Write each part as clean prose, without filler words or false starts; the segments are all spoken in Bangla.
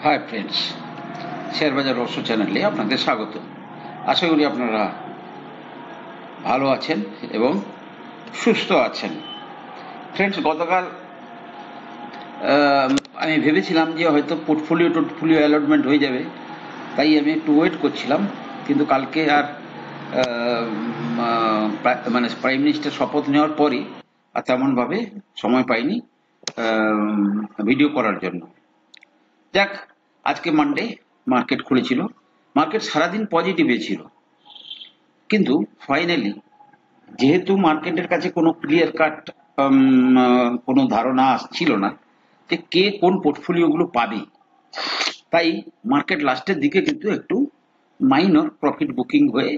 হাই ফ্রেন্ডস, শেয়ার বাজার রহস্য চ্যানেলে আপনাদের স্বাগত। আশা করি আপনারা ভালো আছেন এবং সুস্থ আছেন। ফ্রেন্ডস, গতকাল আমি ভেবেছিলাম যে হয়তো পোর্টফোলিও অ্যালটমেন্ট হয়ে যাবে, তাই আমি একটু ওয়েট করছিলাম। কিন্তু কালকে আর মানে প্রাইম মিনিস্টার শপথ নেওয়ার পরই আর তেমনভাবে সময় পাইনি ভিডিও করার জন্য। যাক, আজকে মানডে, মার্কেট খুলেছিল, মার্কেট সারাদিন পজিটিভে ছিল, কিন্তু ফাইনালি যেহেতু মার্কেটের কাছে কোনো ক্লিয়ার কাট কোনো ধারণা আসছিল না যে কে কোন পোর্টফোলিওগুলো পাবে, তাই মার্কেট লাস্টের দিকে কিন্তু একটু মাইনর প্রফিট বুকিং হয়ে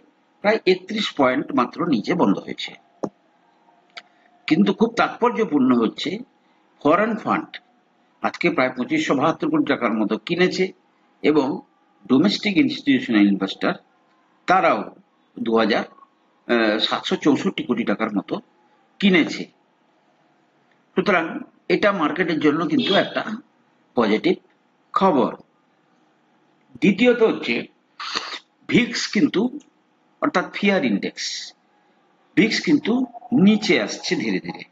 প্রায় 31 পয়েন্ট মাত্র নিচে বন্ধ হয়েছে। কিন্তু খুব তাৎপর্যপূর্ণ হচ্ছে ফরেন ফান্ড আজকে প্রায় 2572 কোটি টাকার মতো কিনেছে এবং ডোমেস্টিক ইনস্টিটিউশনাল ইনভেস্টর তারাও 2764 কোটি টাকার মতো কিনেছে। সুতরাং এটা মার্কেটের জন্য কিন্তু একটা পজিটিভ খবর। দ্বিতীয়ত হচ্ছে ভিক্স কিন্তু, অর্থাৎ ফিয়ার ইন্ডেক্স, ভিক্স কিন্তু নিচে আসছে ধীরে ধীরে,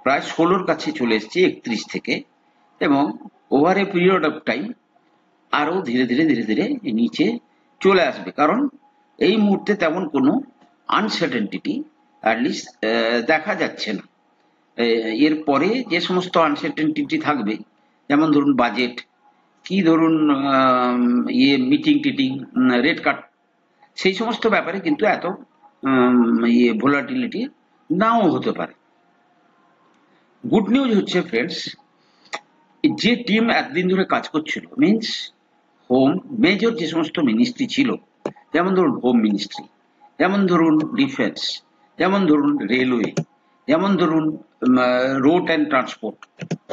প্রায় 16-র কাছে চলে এসছে 31 থেকে, এবং over a period of time আরো ধীরে ধীরে নিচে চলে আসবে, কারণ এই মুহূর্তে তেমন কোনো আনসার্টেনটি অ্যাটলিস্ট দেখা যাচ্ছে না। এরপরে যে সমস্ত আনসার্টেনটি থাকবে, যেমন ধরুন বাজেট, কি ধরুন মিটিং টিটিং, রেট কাট, সেই সমস্ত ব্যাপারে কিন্তু এত ভোলাটিলিটি নাও হতে পারে। গুড নিউজ হচ্ছে ফ্রেন্ডস, যে টিম এতদিন ধরে কাজ করছিল, মিনস হোম মেজর যে সমস্ত মিনিস্ট্রি ছিল, যেমন ধরুন হোম মিনিস্ট্রি, যেমন ধরুন ডিফেন্স, যেমন ধরুন রেলওয়ে, যেমন ধরুন রোড অ্যান্ড ট্রান্সপোর্ট,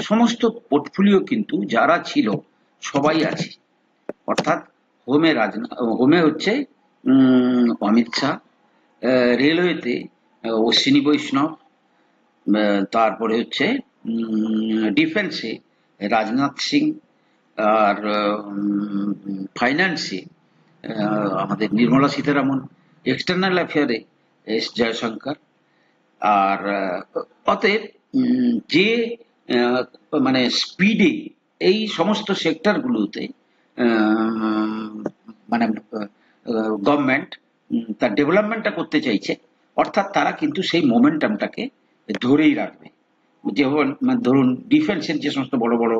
সমস্ত পোর্টফোলিও কিন্তু যারা ছিল সবাই আছে। অর্থাৎ হোমে হচ্ছে অমিত শাহ, রেলওয়েতে অশ্বিনী বৈষ্ণব, তারপরে হচ্ছে ডিফেন্সে রাজনাথ সিং, আর ফাইন্যান্সে আমাদের নির্মলা সীতারামন, এক্সটার্নাল অ্যাফেয়ারে এস জয়শঙ্কর। আর অতএব যে মানে স্পিডে এই সমস্ত সেক্টরগুলোতে মানে গভর্নমেন্ট তার ডেভেলপমেন্টটা করতে চাইছে, অর্থাৎ তারা কিন্তু সেই মোমেন্টামটাকে ধরেই রাখবে। যেমন ধরুন ডিফেন্সের যে সমস্ত বড় বড়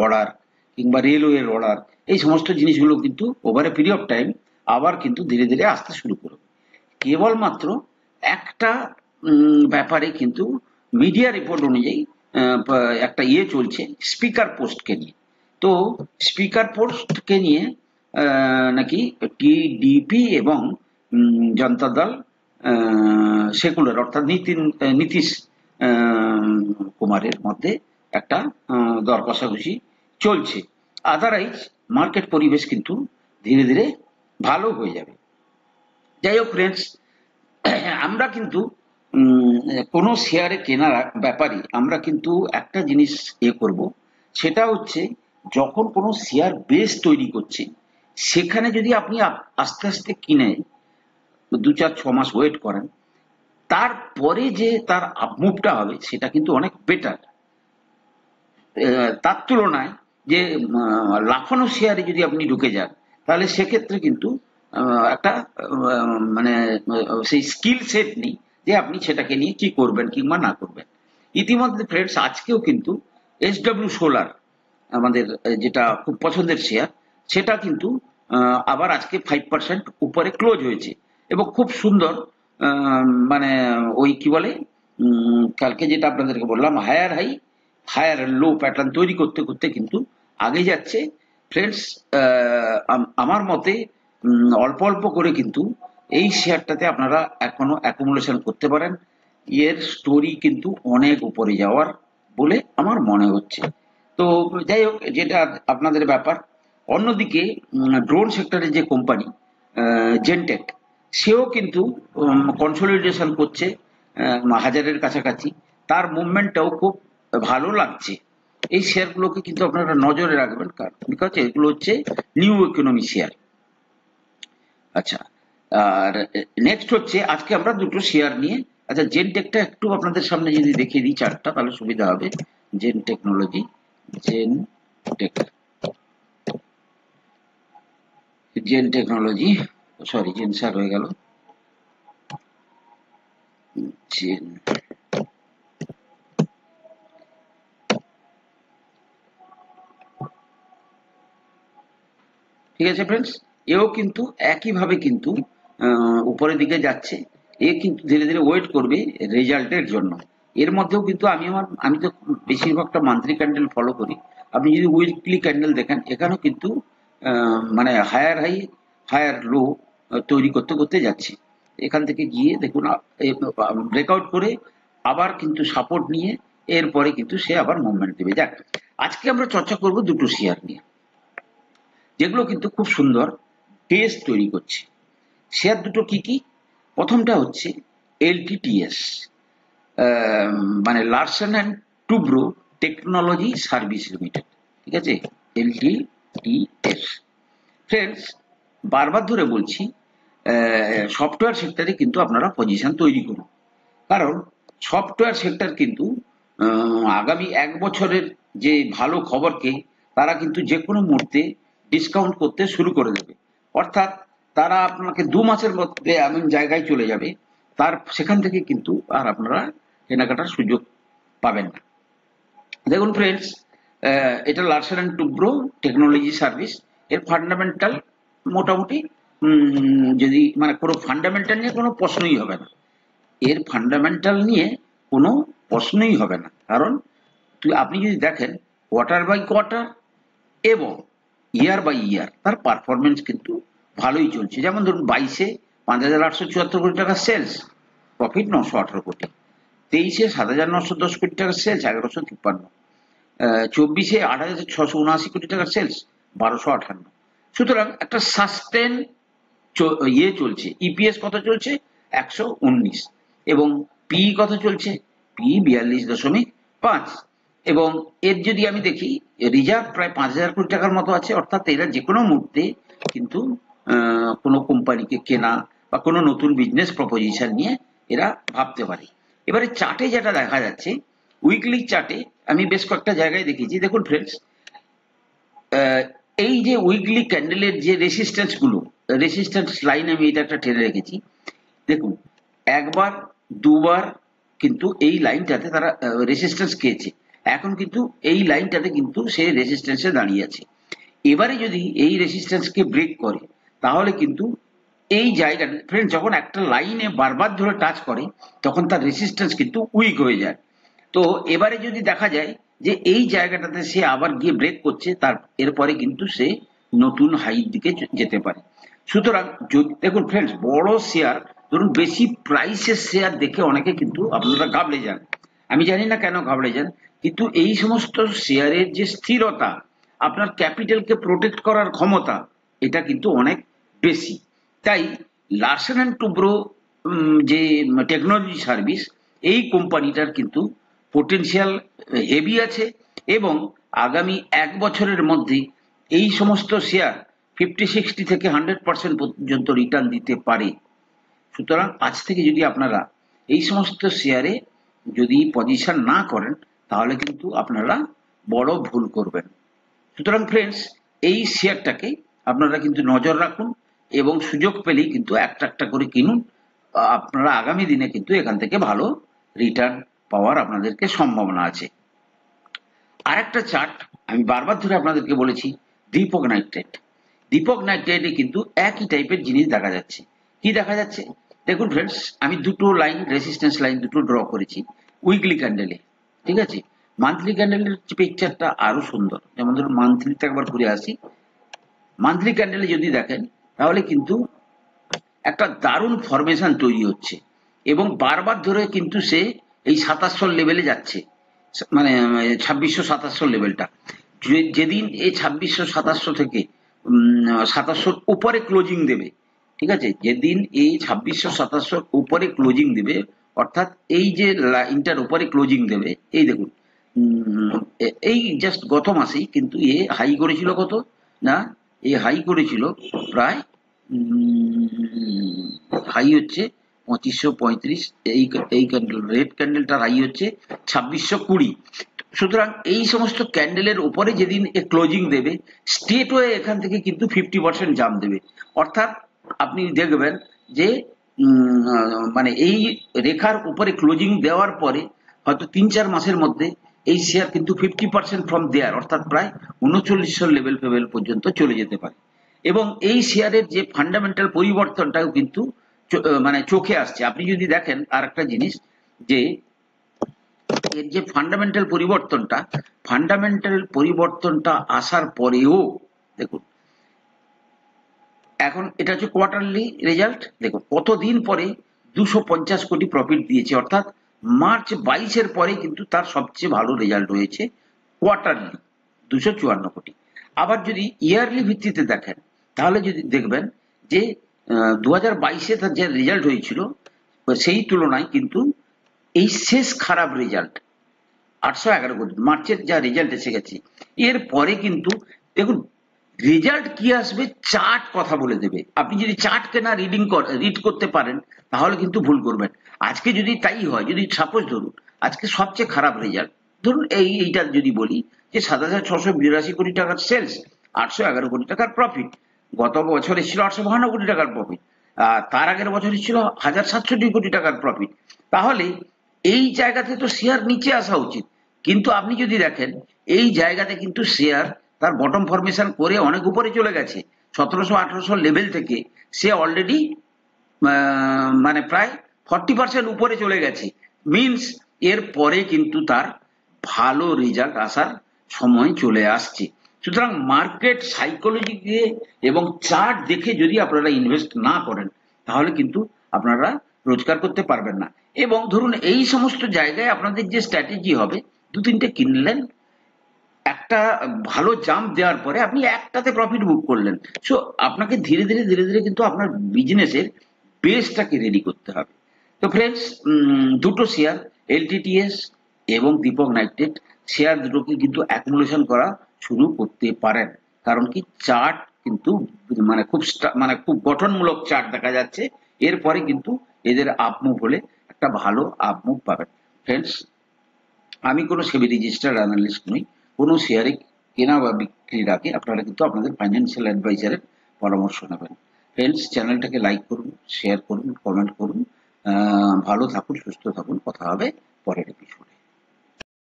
অর্ডার কিংবা রেলওয়ের অর্ডার, এই সমস্ত জিনিসগুলো কিন্তু over a period of time আবার কিন্তু ধীরে ধীরে আসতে শুরু করবে। কেবলমাত্র একটা ব্যাপারে কিন্তু মিডিয়া রিপোর্ট অনুযায়ী একটা চলছে স্পিকার পোস্টকে নিয়ে। তো স্পিকার পোস্টকে নিয়ে নাকি টিডিপি এবং জনতা দল সেকুলার, অর্থাৎ নীতিশ কুমারের মধ্যে একটা দর কষাকষি চলছে। আদারওয়াইজ মার্কেট পরিবেশ কিন্তু ধীরে ধীরে ভালো হয়ে যাবে। যাই হোক ফ্রেন্ডস, আমরা কিন্তু কোনো শেয়ারে কেনার ব্যাপারে আমরা কিন্তু একটা জিনিস করব, সেটা হচ্ছে যখন কোনো শেয়ার বেস তৈরি করছে, সেখানে যদি আপনি আস্তে আস্তে কিনে 2-4-6 মাস ওয়েট করেন, তারপরে যে তার আপমুভটা হবে সেটা কিন্তু অনেক বেটার। তার তুলনায় যে লাফানো শেয়ারে যদি আপনি ঢুকে যান, তাহলে সেক্ষেত্রে কিন্তু একটা মানে সেই স্কিল সেট নেই যে আপনি সেটাকে নিয়ে কি করবেন কিংবা না করবেন। ইতিমধ্যে ফ্রেন্ডস, আজকেও কিন্তু SW সোলার, আমাদের যেটা খুব পছন্দের শেয়ার, সেটা কিন্তু আবার আজকে 5% উপরে ক্লোজ হয়েছে, এবং খুব সুন্দর মানে ওই কি বলে, কালকে যেটা আপনাদেরকে বললাম, higher high higher low pattern তৈরি করতে করতে কিন্তু আগে যাচ্ছে। ফ্রেন্ডস, আমার মতে অল্প অল্প করে কিন্তু এই শেয়ারটাতে আপনারা এখনো অ্যাকুমুলেশন করতে পারেন। এর স্টোরি কিন্তু অনেক উপরে যাওয়ার বলে আমার মনে হচ্ছে। তো যাই হোক, যেটা আপনাদের ব্যাপার। অন্যদিকে ড্রোন সেক্টরের যে কোম্পানি জেনটেক, সেও কিন্তু কনসলিডেশন করছে 1000-এর কাছাকাছি, তার মুভমেন্টটাও খুব ভালো লাগছে। এই শেয়ারগুলোকে কিন্তু আপনারা নজরে রাখবেন, বিকজ এগুলো হচ্ছে নিউ ইকোনমি শেয়ার। আচ্ছা, আর নেক্সট হচ্ছে আজকে আমরা দুটো শেয়ার নিয়ে, আচ্ছা জেনটেকটা একটু আপনাদের সামনে যদি দেখিয়ে দিই চার্টটা, তাহলে সুবিধা হবে। Gen technology, gentech, gen technology, sorry gen sir হয়ে গেল, জেন, ঠিক আছে ফ্রেন্ডস, এও কিন্তু একইভাবে কিন্তু উপরের দিকে যাচ্ছে। এ কিন্তু ধীরে ধীরে ওয়েট করবে রেজাল্টের জন্য। এর মধ্যেও কিন্তু আমি তো বেশিরভাগটা মান্থলি ক্যান্ডেল ফলো করি। আপনি যদি উইকলি ক্যান্ডেল দেখেন, এখানেও কিন্তু মানে হায়ার হাই হায়ার লো তৈরি করতে করতে যাচ্ছে। এখান থেকে গিয়ে দেখুন ব্রেকআউট করে আবার কিন্তু সাপোর্ট নিয়ে এরপরে কিন্তু সে আবার মুভমেন্ট দেবে। যাক, আজকে আমরা চর্চা করব দুটো শেয়ার নিয়ে, যেগুলো কিন্তু খুব সুন্দর বেস তৈরি করছে। শেয়ার দুটো কি কি? প্রথমটা হচ্ছে এলটিটিএস, মানে Larsen and Toubro technology service limited, ঠিক আছে, এলটিটিএস। ফ্রেন্ডস, বারবার ধরে বলছি, সফটওয়্যার সেক্টরে কিন্তু আপনারা পজিশন তৈরি করুন, কারণ সফটওয়্যার সেক্টর কিন্তু আগামী 1 বছরের যে ভালো খবরকে তারা কিন্তু যে কোনো মুহূর্তে ডিসকাউন্ট করতে শুরু করে দেবে। অর্থাৎ তারা আপনাকে 2 মাসের মধ্যে এমন জায়গায় চলে যাবে, সেখান থেকে কিন্তু আর আপনারা কেনাকাটার সুযোগ পাবেন না। দেখুন ফ্রেন্ডস, এটা Larsen and Toubro technology service. এর ফান্ডামেন্টাল মোটামুটি যদি মানে কোনো ফান্ডামেন্টাল নিয়ে কোনো প্রশ্নই হবে না, এর ফান্ডামেন্টাল নিয়ে কোনো প্রশ্নই হবে না। কারণ আপনি যদি দেখেন কোয়ার্টার বাই কোয়ার্টার এবং ইয়ার বাই ইয়ার তার পারফরমেন্স কিন্তু ভালোই চলছে। যেমন ধরুন 22-এ 5,874 কোটি টাকা সেলস, প্রফিট 918 কোটি। 23-এ 7,910 কোটি টাকার সেলস, 1153। 24-এ 8,679 কোটি টাকার সেলস, 1,258। সুতরাং একটা সাস্টেন চলছে। ইপিএস কত চলছে? 119। এবং পি কত চলছে? পি 42.5। এবং এর যদি আমি দেখি রিজার্ভ প্রায় 5,000 কোটি টাকার মতো আছে। অর্থাৎ এরা যে কোনো মুহূর্তে কিন্তু কোনো কোম্পানিকে কেনা বা কোনো নতুন বিজনেস প্রপোজিশন নিয়ে এরা ভাবতে পারে। এবারে চার্টে যেটা দেখা যাচ্ছে, উইকলি চার্টে আমি বেশ কয়েকটা জায়গায় দেখেছি। দেখুন ফ্রেন্ডস, এই যে উইকলি ক্যান্ডেলের যে রেসিস্ট্যান্স লাইন আমি এটা একটা টেনে রেখেছি। দেখুন, একবার দুবার কিন্তু এই লাইনটাতে তারা রেসিস্ট্যান্স খেয়েছে। এখন কিন্তু এই লাইনটাতে কিন্তু সে রেসিস্ট্যান্সে দাঁড়িয়ে আছে। এবারে যদি এই রেসিস্ট্যান্সকে ব্রেক করে, তাহলে কিন্তু এই জায়গা ফ্রেন্ড, যখন একটা লাইনে বারবার ধরে টাচ করে তখন তার রেসিস্ট্যান্স কিন্তু উইক হয়ে যায়। তো এবারে যদি দেখা যায় যে এই জায়গাটাতে সে আবার গিয়ে ব্রেক করছে, তার এরপরে কিন্তু সে নতুন হাইয়ের দিকে যেতে পারে। সুতরাং দেখুন ফ্রেন্ডস, বড় শেয়ার ধরুন বেশি প্রাইসের শেয়ার দেখে অনেকে কিন্তু আপনারা ঘাবড়ে যান। আমি জানি না কেন ঘাবড়ে যান, কিন্তু এই সমস্ত শেয়ারের যে স্থিরতা, আপনার ক্যাপিটালকে প্রোটেক্ট করার ক্ষমতা, এটা কিন্তু অনেক বেশি। তাই লার্সেন অ্যান্ড টুব্রো যে টেকনোলজি সার্ভিস, এই কোম্পানিটার কিন্তু পোটেনশিয়াল হেভি আছে এবং আগামী 1 বছরের মধ্যে এই সমস্ত শেয়ার 50-60 থেকে 100% পর্যন্ত রিটার্ন দিতে পারে। সুতরাং আজ থেকে যদি আপনারা এই সমস্ত শেয়ারে যদি পজিশন না করেন, তাহলে কিন্তু আপনারা বড় ভুল করবেন। সুতরাং ফ্রেন্ডস, এই শেয়ারটাকে আপনারা কিন্তু নজর রাখুন এবং সুযোগ পেলেই কিন্তু একটা একটা করে কিনুন। আপনারা আগামী দিনে কিন্তু এখান থেকে ভালো রিটার্ন পাওয়ার আপনাদেরকে সম্ভাবনা আছে। আরেকটা চার্ট আমি বারবার ধরে আপনাদেরকে বলেছি, দীপক নাইট্রেট। দীপক নাইট্রেটে কিন্তু একই টাইপের জিনিস দেখা যাচ্ছে। কি দেখা যাচ্ছে? দেখুন ফ্রেন্ডস, আমি দুটো লাইন, রেসিস্ট্যান্স লাইন দুটো ড্র করেছি উইকলি ক্যান্ডেলে, ঠিক আছে। মান্থলি ক্যান্ডেলের পিকচারটা আরো সুন্দর। যেমন ধরুন মান্থলিতে একবার ঘুরে আসি। মান্থলি ক্যান্ডেলে যদি দেখেন, তাহলে কিন্তু একটা দারুণ ফরমেশন তৈরি হচ্ছে এবং বারবার ধরে কিন্তু সে এই 2700 লেভেলে যাচ্ছে, মানে 2600-2700 লেভেলটা। যেদিন এই 2600-2700 থেকে 2700 উপরে ক্লোজিং দেবে, ঠিক আছে, যেদিন এই 2600-2700 উপরে ক্লোজিং দেবে, অর্থাৎ এই যে লাইনটার উপরে ক্লোজিং দেবে, এই দেখুন এই জাস্ট গত মাসেই কিন্তু এ হাই করেছিল কত না, এ হাই করেছিল প্রায় হাই হচ্ছে 2535। এই ক্যান্ডেল রেড ক্যান্ডেলটার হাই হচ্ছে 2620। সুতরাং এই সমস্ত ক্যান্ডেলের উপরে যেদিন এ ক্লোজিং দেবে, স্টেট ওয়ে এখান থেকে কিন্তু 50% জাম্প দেবে। অর্থাৎ আপনি দেখবেন যে মানে এই রেখার উপরে ক্লোজিং দেওয়ার পরে হয়তো 3-4 মাসের মধ্যে এই শেয়ার কিন্তু 50% ফ্রম দেয়ার, অর্থাৎ প্রায় 3900 লেভেল ফেভেল পর্যন্ত চলে যেতে পারে। এবং এই শেয়ারের যে ফান্ডামেন্টাল পরিবর্তনটাও কিন্তু মানে চোখে আসছে। আপনি যদি দেখেন আর একটা জিনিস, যে এর যে ফান্ডামেন্টাল পরিবর্তনটা আসার পরেও দেখুন, এখন এটা হচ্ছে কোয়ার্টারলি রেজাল্ট। দেখুন কতদিন পরে 250 কোটি প্রফিট দিয়েছে, অর্থাৎ মার্চ 22-এর পরে কিন্তু তার সবচেয়ে ভালো রেজাল্ট হয়েছে কোয়ার্টারলি 254 কোটি। আবার যদি ইয়ারলি ভিত্তিতে দেখেন তাহলে যদি দেখবেন যে 2022-এ তার যে রেজাল্ট হয়েছিল সেই তুলনায় কিন্তু এই শেষ খারাপ রেজাল্ট 811 কোটি, মার্চের যা রেজাল্ট এসে গেছে, এর পরে কিন্তু দেখুন রেজাল্ট কি আসবে চার্ট কথা বলে দেবে। আপনি যদি চার্টকে না রিড করতে পারেন তাহলে কিন্তু ভুল করবেন। আজকে যদি তাই হয়, যদি সাপোজ ধরুন আজকে সবচেয়ে খারাপ রেজাল্ট, ধরুন এইটা যদি বলি যে 7682 কোটি টাকার সেলস, 811 কোটি টাকার প্রফিট, গত বছরে ছিল 852 কোটি টাকার প্রফিট, তার আগের বছরে ছিল 1702 কোটি টাকার প্রফিট, তাহলে এই জায়গাতে তো শেয়ার নিচে আসা উচিত। কিন্তু আপনি যদি দেখেন এই জায়গাতে কিন্তু শেয়ার তার বটম ফরমেশন করে অনেক উপরে চলে গেছে। 1700-1800 লেভেল থেকে সে অলরেডি মানে প্রায় 40% উপরে চলে গেছে। মিনস এর পরে কিন্তু তার ভালো রেজাল্ট আসার সময় চলে আসছে। সুতরাং মার্কেট সাইকোলজি দিয়ে এবং চার্ট দেখে যদি আপনারা ইনভেস্ট না করেন তাহলে কিন্তু আপনারা রোজগার করতে পারবেন না। এবং ধরুন এই সমস্ত জায়গায় আপনাদের যে স্ট্র্যাটেজি হবে, 2-3টে কিনলেন, একটা ভালো জাম্প দেওয়ার পরে আপনি একটাতে প্রফিট বুক করলেন। সো আপনাকে ধীরে ধীরে কিন্তু আপনার বিজনেসের বেসটাকে রেডি করতে হবে। তো ফ্রেন্ডস, দুটো শেয়ার এলটিটিএস এবং দীপক নাইট্রেট শেয়ার দুটোকে কিন্তু অ্যাকুমুলেশন করা শুরু করতে পারেন। কারণ কি চার্ট কিন্তু মানে খুব গঠনমূলক চার্ট দেখা যাচ্ছে। এরপরে কিন্তু এদের আপমুভ হলে একটা ভালো আপমুভ পাবেন। ফ্রেন্ডস, আমি কোনো সেবি রেজিস্টার্ড অ্যানালিস্ট নই। কোনো শেয়ারে কেনা বা বিক্রির আগে আপনারা কিন্তু আপনাদের ফাইন্যান্সিয়াল অ্যাডভাইজারের পরামর্শ নেবেন। ফ্রেন্ডস, চ্যানেলটাকে লাইক করুন, শেয়ার করুন, কমেন্ট করুন। ভালো থাকুন, সুস্থ থাকুন। কথা হবে পরের এপিসোডে।